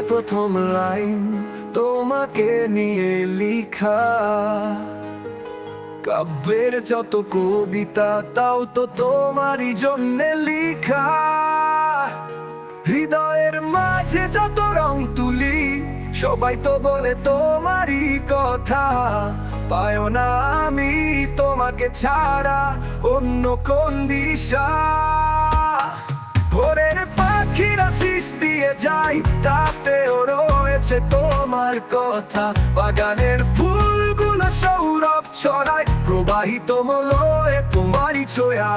প্রথম লাইন তোমাকে নিয়ে লিখা, কাব্যের যত কবিতা তাও তো তোমারই জন্যে লিখা। হৃদয়ের মাঝে যত রং তুলি সবাই তো বলে তোমারই কথা, পায় না আমি তোমাকে ছাড়া অন্য কোন দিশা। ভোরের পাখিরা শীষ দিয়ে যায়, তাতেও রয়েছে তোমার কথা। বাগানের ফুলগুলো সৌরভ ছড়ায়, প্রবাহিত মলয়ে তোমারই ছোঁয়া।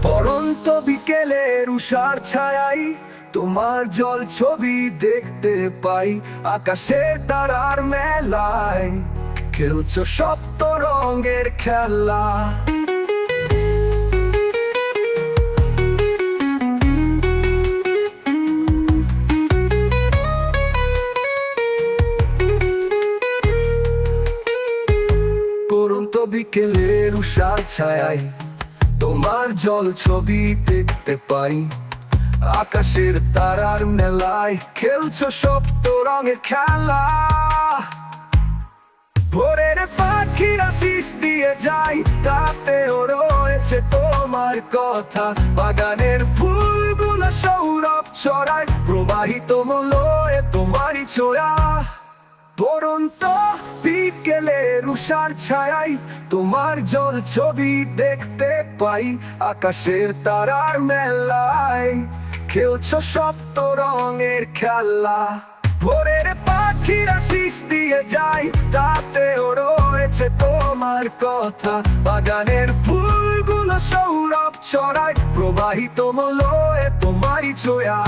পড়ন্ত বিকেলের উষার ছায়ায় তোমার জল ছবি দেখতে পাই। আকাশের তারার মেলায় খেলছো সপ্ত রঙের খেলা। পড়ন্ত বিকেলের উষার ছায়ায় তোমার জল ছবি দেখতে পাই। আকাশের তারার মেলায় খেলছো সপ্ত রঙের খেলা। ভোরের পাখিরা শীষ দিয়ে যায়, তাতেও রয়েছে তোমার কথা। বাগানের ফুলগুলো সৌরভ ছড়ায়, প্রবাহিত মলয়ে তোমারই ছোঁয়া। পড়ন্ত বিকেলের উষার ছায়ায় তোমার জল ছবি দেখতে পাই। আকাশের তারার মেলায় খেলছো সপ্ত রঙের খেলা। ভোরের পাখিরা শীষ দিয়ে যায়, তাতেও রয়েছে তোমার কথা। বাগানের ফুলগুলো সৌরভ ছড়ায়, প্রবাহিত মলয়ে তোমারই ছোঁয়া।